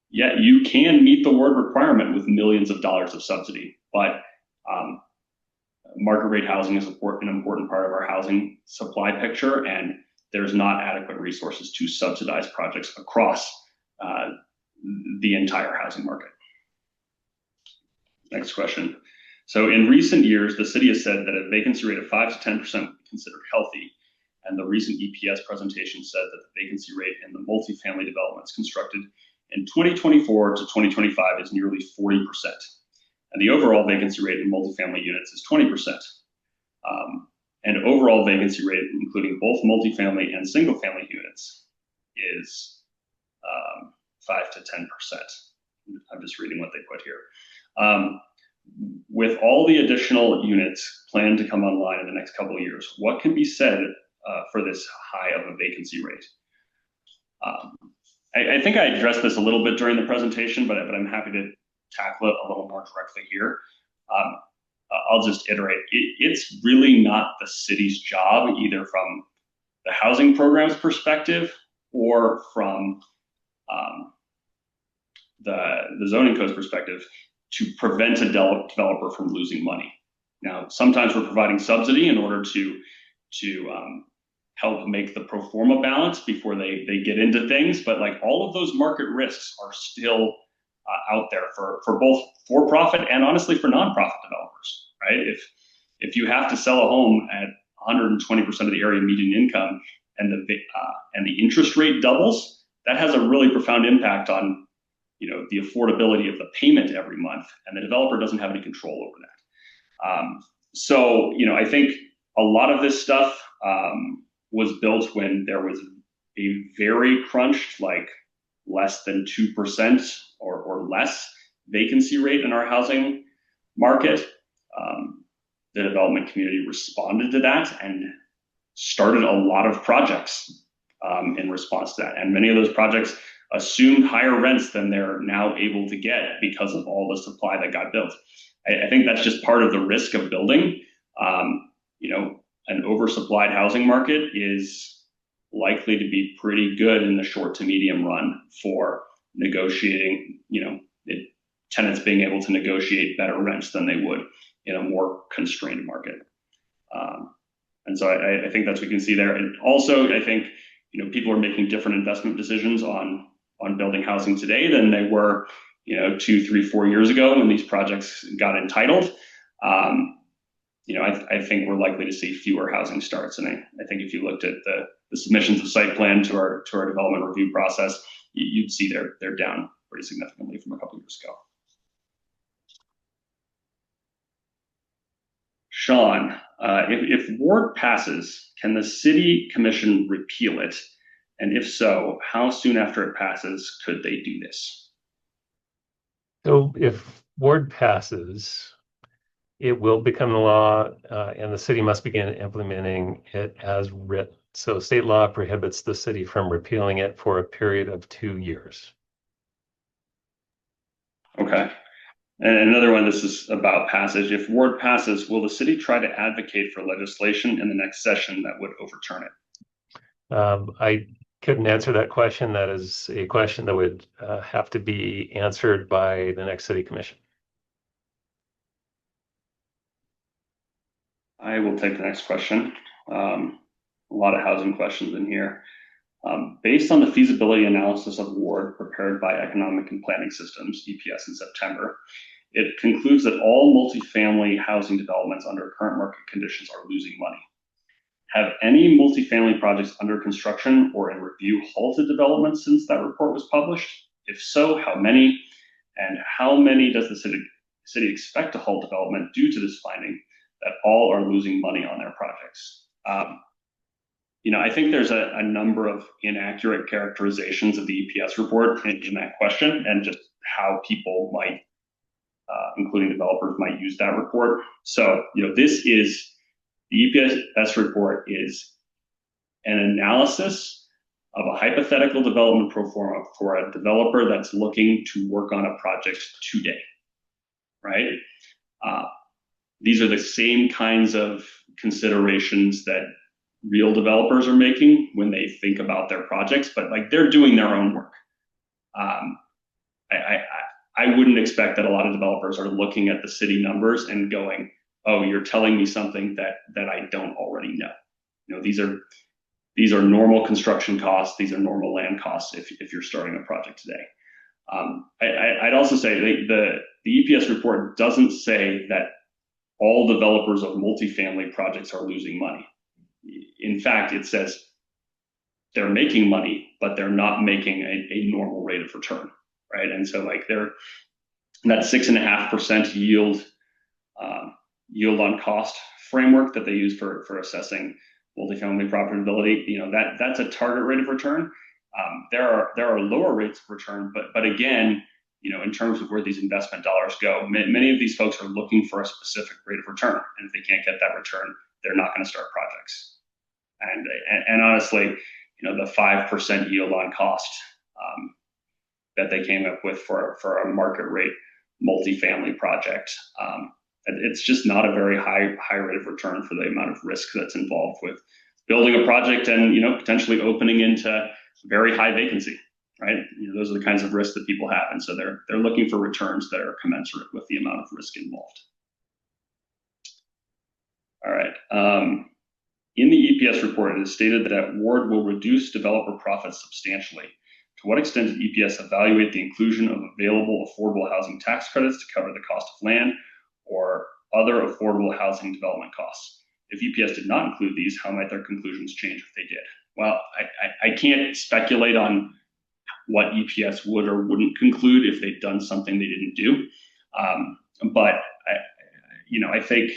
you can meet the ward requirement with millions of dollars of subsidy, but market rate housing is an important part of our housing supply picture, and there's not adequate resources to subsidize projects across the entire housing market. Next question. So in recent years, the city has said that a vacancy rate of 5 to 10% would be considered healthy, and the recent EPS presentation said that the vacancy rate in the multifamily developments constructed in 2024 to 2025 is nearly 40%. And the overall vacancy rate in multifamily units is 20%. And overall vacancy rate, including both multifamily and single family units, is 5 to 10%. I'm just reading what they put here. With all the additional units planned to come online in the next couple of years, what can be said for this high of a vacancy rate? I think I addressed this a little bit during the presentation, but I'm happy to tackle it a little more directly here. I'll just iterate. It's really not the city's job, either from the housing program's perspective or from um, the zoning code's perspective, to prevent a developer from losing money. Now, sometimes we're providing subsidy in order to help make the pro forma balance before they get into things, but like all of those market risks are still out there for both for profit and honestly for nonprofit developers, right? If you have to sell a home at 120% of the area median income and the interest rate doubles, that has a really profound impact on the affordability of the payment every month, and the developer doesn't have any control over that. So I think a lot of this stuff was built when there was a very crunched, like less than 2% or less vacancy rate in our housing market. The development community responded to that and started a lot of projects in response to that. And many of those projects assumed higher rents than they're now able to get because of all the supply that got built. I think that's just part of the risk of building. An oversupplied housing market is likely to be pretty good in the short to medium run for negotiating, tenants being able to negotiate better rents than they would in a more constrained market. And so I think that's what we can see there. And also, I think, people are making different investment decisions on building housing today than they were, 2, 3, 4 years ago when these projects got entitled. I think we're likely to see fewer housing starts. And I think if you looked at the submissions of site plan to our development review process, you'd see they're down pretty significantly from a couple of years ago. Sean, if Ward passes, can the city commission repeal it? And if so, how soon after it passes could they do this? So if Ward passes, it will become the law, and the city must begin implementing it as written. So state law prohibits the city from repealing it for a period of 2 years. Okay. And another one, this is about passage. If Ward passes, will the city try to advocate for legislation in the next session that would overturn it? I couldn't answer that question. That is a question that would have to be answered by the next city commission. I will take the next question. A lot of housing questions in here. Based on the feasibility analysis of Ward prepared by Economic and Planning Systems, EPS, in September, it concludes that all multifamily housing developments under current market conditions are losing money. Have any multifamily projects under construction or in review halted development since that report was published? If so, how many? And how many does the city expect to halt development due to this finding that all are losing money on their projects? I think there's a number of inaccurate characterizations of the EPS report in that question, and just how people might, including developers, might use that report. So, the EPS report is an analysis of a hypothetical development pro forma for a developer that's looking to work on a project today, right? These are the same kinds of considerations that real developers are making when they think about their projects, but like they're doing their own work. I wouldn't expect that a lot of developers are looking at the city numbers and going, "Oh, you're telling me something that I don't already know." These are normal construction costs. These are normal land costs if you're starting a project today. I'd also say the EPS report doesn't say that all developers of multifamily projects are losing money. In fact, it says they're making money, but they're not making a normal rate of return, right? And so like that 6.5% yield on cost framework that they use for assessing multifamily profitability, that's a target rate of return. There are lower rates of return, but again, in terms of where these investment dollars go, many of these folks are looking for a specific rate of return, and if they can't get that return, they're not going to start projects. And honestly, the 5% yield on cost that they came up with for a market rate multifamily project, It's just not a very high rate of return for the amount of risk that's involved with building a project and potentially opening into very high vacancy, right? Those are the kinds of risks that people have, and so they're looking for returns that are commensurate with the amount of risk involved. All right. In the EPS report, it is stated that Ward will reduce developer profits substantially. To what extent did EPS evaluate the inclusion of available affordable housing tax credits to cover the cost of land or other affordable housing development costs? If EPS did not include these, how might their conclusions change if they did? Well, I can't speculate on what EPS would or wouldn't conclude if they'd done something they didn't do. But I think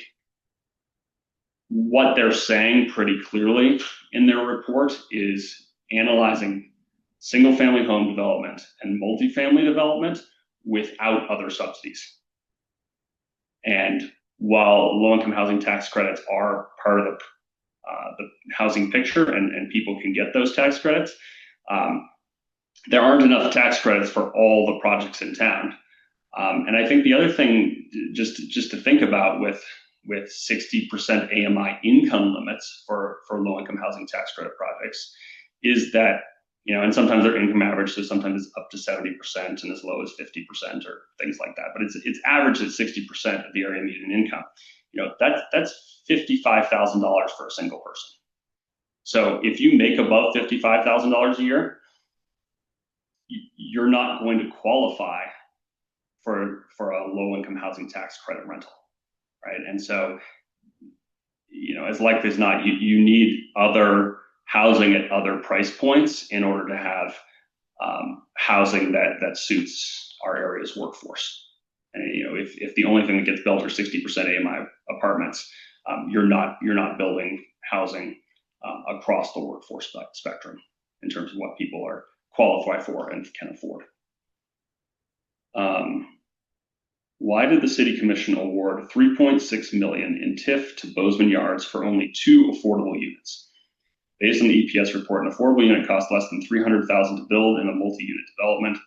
what they're saying pretty clearly in their report is analyzing single-family home development and multifamily development without other subsidies. And while low-income housing tax credits are part of the housing picture and people can get those tax credits, there aren't enough tax credits for all the projects in town. And I think the other thing just to think about with 60% AMI income limits for low-income housing tax credit projects is that, and sometimes they're income average, so sometimes it's up to 70% and as low as 50% or things like that. But it's averaged at 60% of the area median income. That's $55,000 for a single person. So if you make above $55,000 a year, you're not going to qualify for a low-income housing tax credit rental, right? And so, as likely as not, you need other housing at other price points in order to have housing that suits our area's workforce. And if the only thing that gets built are 60% AMI apartments, you're not building housing across the workforce spectrum in terms of what people are qualified for and can afford. Why did the City Commission award $3.6 million in TIF to Bozeman Yards for only 2 affordable units? Based on the EPS report, an affordable unit cost less than $300,000 to build in a multi-unit development.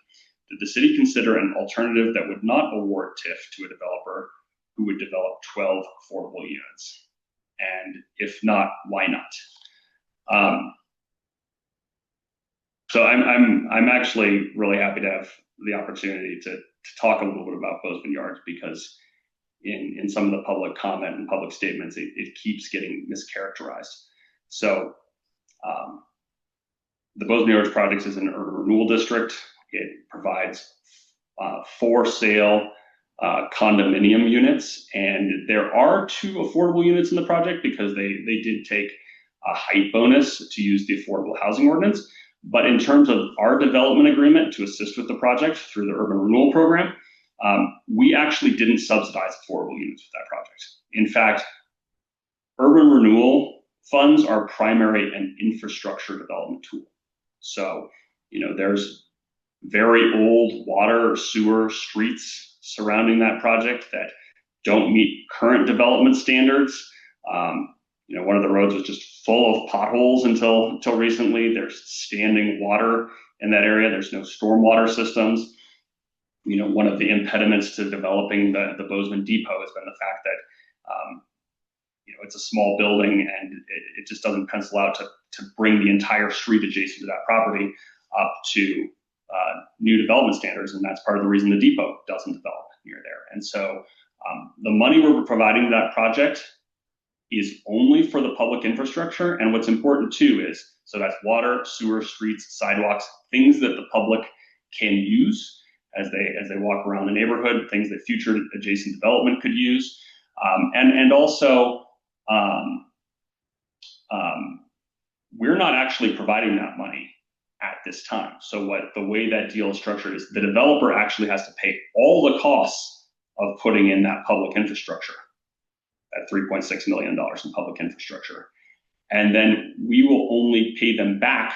Did the city consider an alternative that would not award TIF to a developer who would develop 12 affordable units? And if not, why not? So I'm actually really happy to have the opportunity to talk a little bit about Bozeman Yards, because in some of the public comment and public statements, it keeps getting mischaracterized. So the Bozeman Yards project is an urban renewal district. It provides for sale condominium units, and there are 2 affordable units in the project because they did take a height bonus to use the affordable housing ordinance. But in terms of our development agreement to assist with the project through the urban renewal program, we actually didn't subsidize affordable units with that project. In fact, urban renewal funds are primary and infrastructure development tool. So, there's very old water, sewer, streets surrounding that project that don't meet current development standards. One of the roads was just full of potholes until recently. There's standing water in that area. There's no stormwater systems. One of the impediments to developing the Bozeman Depot has been the fact that it's a small building and it just doesn't pencil out to bring the entire street adjacent to that property up to new development standards, and that's part of the reason the depot doesn't develop near there. And so the money we're providing to that project is only for the public infrastructure. And what's important too is, so that's water, sewer, streets, sidewalks, things that the public can use as they walk around the neighborhood, things that future adjacent development could use. And also, we're not actually providing that money at this time. So the way that deal is structured is the developer actually has to pay all the costs of putting in that public infrastructure, that $3.6 million in public infrastructure. And then we will only pay them back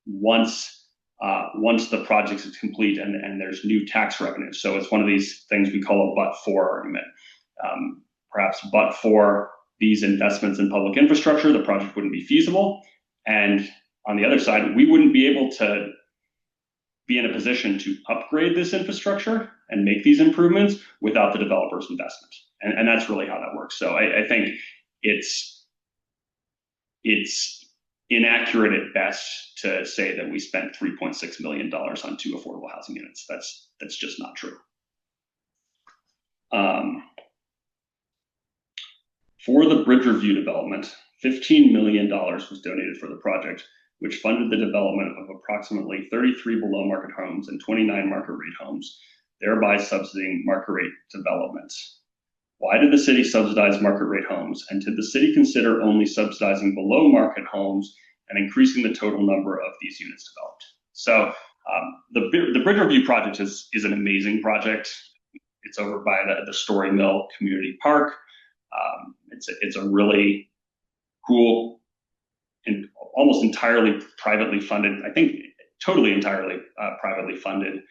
once the project is complete and there's new tax revenue. So it's one of these things we call a but-for argument. Perhaps but for these investments in public infrastructure, the project wouldn't be feasible. And on the other side, we wouldn't be able to be in a position to upgrade this infrastructure and make these improvements without the developer's investment. and that's really how that works. So I think it's inaccurate at best to say that we spent $3.6 million on 2 affordable housing units. That's just not true. For the Bridge Review development, $15 million was donated for the project, which funded the development of approximately 33 below market homes and 29 market rate homes, thereby subsidizing market rate developments. Why did the city subsidize market rate homes? And did the city consider only subsidizing below market homes and increasing the total number of these units developed? So the Bridge Review project is an amazing project. It's over by the Story Mill Community Park. It's a really cool and almost entirely privately funded, I think totally entirely privately funded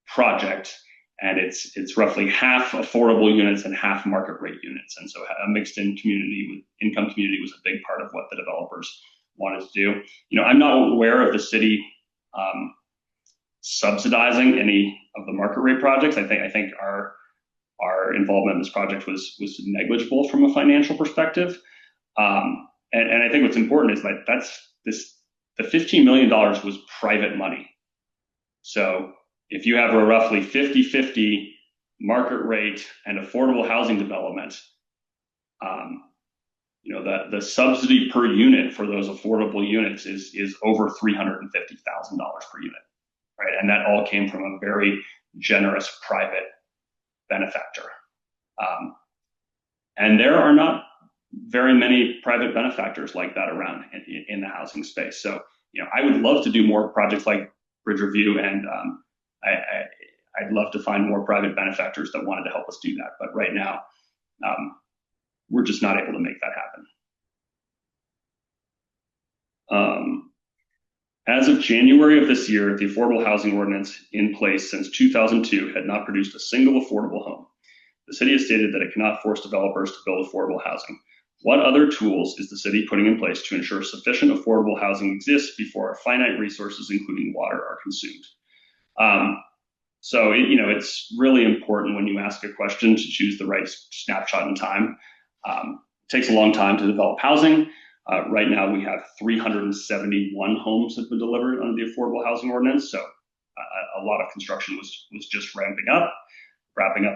project. And it's roughly half affordable units and half market rate units. And so a mixed income community was a big part of what the developers wanted to do. I'm not aware of the city subsidizing any of the market rate projects. I think our involvement in this project was negligible from a financial perspective. And I think what's important is that the $15 million was private money. So if you have a roughly 50-50 market rate and affordable housing development, the subsidy per unit for those affordable units is over $350,000 per unit, right? And that all came from a very generous private benefactor. And there are not very many private benefactors like that around in the housing space. So, I would love to do more projects like Bridge Review, and I'd love to find more private benefactors that wanted to help us do that. But right now, we're just not able to make that happen. As of January of this year, the affordable housing ordinance in place since 2002 had not produced a single affordable home. The city has stated that it cannot force developers to build affordable housing. What other tools is the city putting in place to ensure sufficient affordable housing exists before our finite resources, including water, are consumed? So it's really important when you ask a question to choose the right snapshot in time. It takes a long time to develop housing. Right now, we have 371 homes that have been delivered under the affordable housing ordinance. So a lot of construction was just wrapping up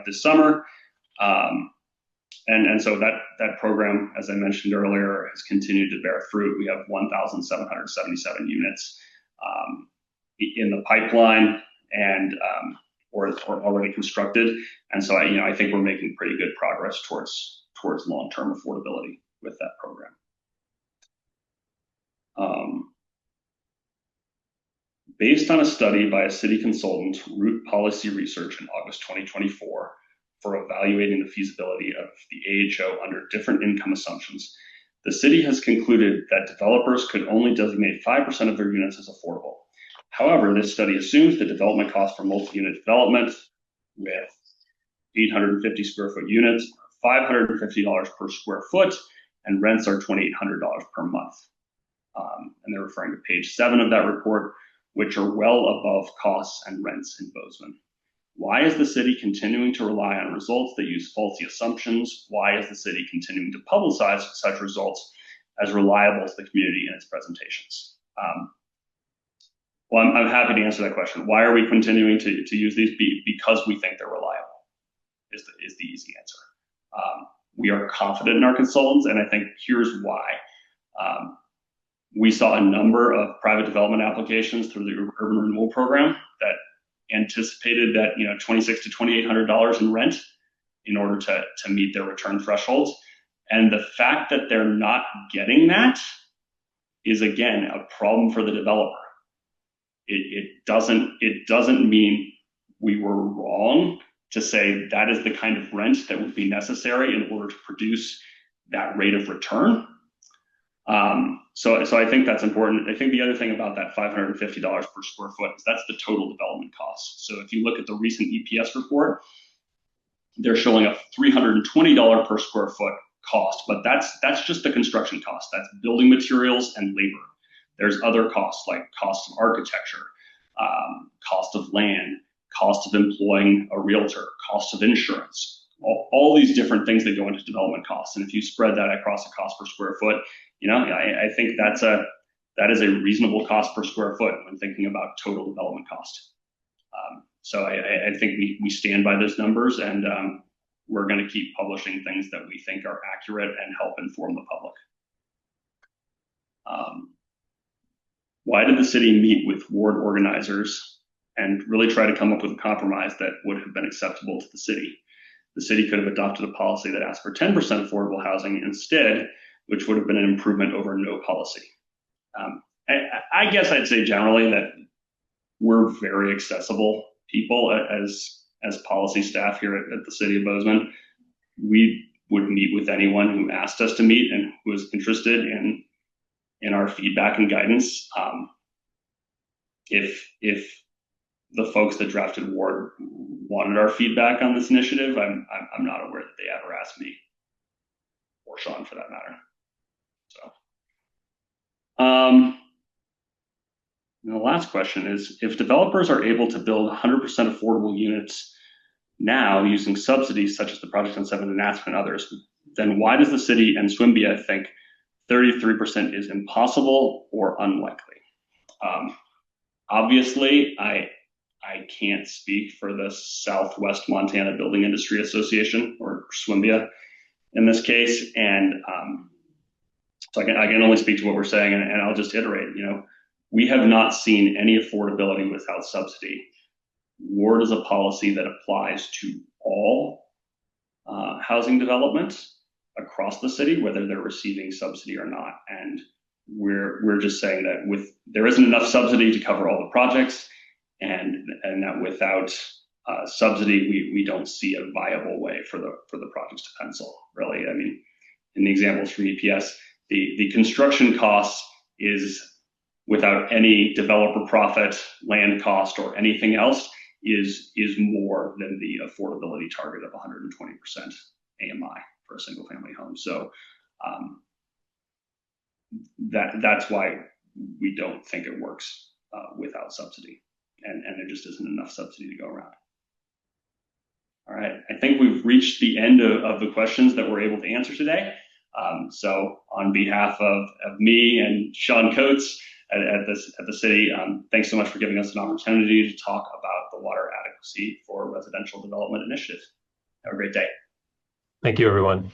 this summer. And so that program, as I mentioned earlier, has continued to bear fruit. We have 1,777 units in the pipeline and or already constructed. And so I think we're making pretty good progress towards long-term affordability with that program. Based on a study by a city consultant, Root Policy Research, in August 2024, for evaluating the feasibility of the AHO under different income assumptions, the city has concluded that developers could only designate 5% of their units as affordable. However, this study assumes the development cost for multi-unit development with 850 square foot units are $550 per square foot, and rents are $2,800 per month. And they're referring to page 7 of that report, which are well above costs and rents in Bozeman. Why is the city continuing to rely on results that use faulty assumptions? Why is the city continuing to publicize such results as reliable to the community in its presentations? Well, I'm happy to answer that question. Why are we continuing to use these? Because we think they're reliable is the easy answer. We are confident in our consultants, and I think here's why. We saw a number of private development applications through the urban renewal program that anticipated that $2,600 to $2,800 in rent in order to meet their return thresholds. And the fact that they're not getting that is, again, a problem for the developer. It doesn't mean we were wrong to say that is the kind of rent that would be necessary in order to produce that rate of return. So I think that's important. I think the other thing about that $550 per square foot is that's the total development cost. So if you look at the recent EPS report, they're showing a $320 per square foot cost, but that's just the construction cost. That's building materials and labor. There's other costs like cost of architecture, cost of land, cost of employing a realtor, cost of insurance, all these different things that go into development costs. And if you spread that across a cost per square foot, I think that is a reasonable cost per square foot when thinking about total development cost. So I think we stand by those numbers, and we're going to keep publishing things that we think are accurate and help inform the public. Why did the city meet with ward organizers and really try to come up with a compromise that would have been acceptable to the city? The city could have adopted a policy that asked for 10% affordable housing instead, which would have been an improvement over no policy. I guess I'd say generally that we're very accessible people as policy staff here at the city of Bozeman. We would meet with anyone who asked us to meet and who was interested in our feedback and guidance. If the folks that drafted Ward wanted our feedback on this initiative, I'm not aware that they ever asked me, or Sean for that matter. So, and the last question is, if developers are able to build 100% affordable units now using subsidies such as the project on 7th and Aspen and others, then why does the city and SWMBIA think 33% is impossible or unlikely? Obviously, I can't speak for the Southwest Montana Building Industry Association, or SWMBIA in this case, and so I can only speak to what we're saying, and I'll just iterate. We have not seen any affordability without subsidy. Ward is a policy that applies to all housing developments across the city, whether they're receiving subsidy or not. And we're just saying that there isn't enough subsidy to cover all the projects, and that without subsidy, we don't see a viable way for the projects to pencil. Really, I mean, in the examples from EPS, the construction cost is, without any developer profit, land cost, or anything else, is more than the affordability target of 120% AMI for a single family home. So that's why we don't think it works without subsidy, and there just isn't enough subsidy to go around. All right, I think we've reached the end of the questions that we're able to answer today. So on behalf of me and Sean Coates at the city, thanks so much for giving us an opportunity to talk about the water adequacy for residential development initiative. Have a great day. Thank you, everyone.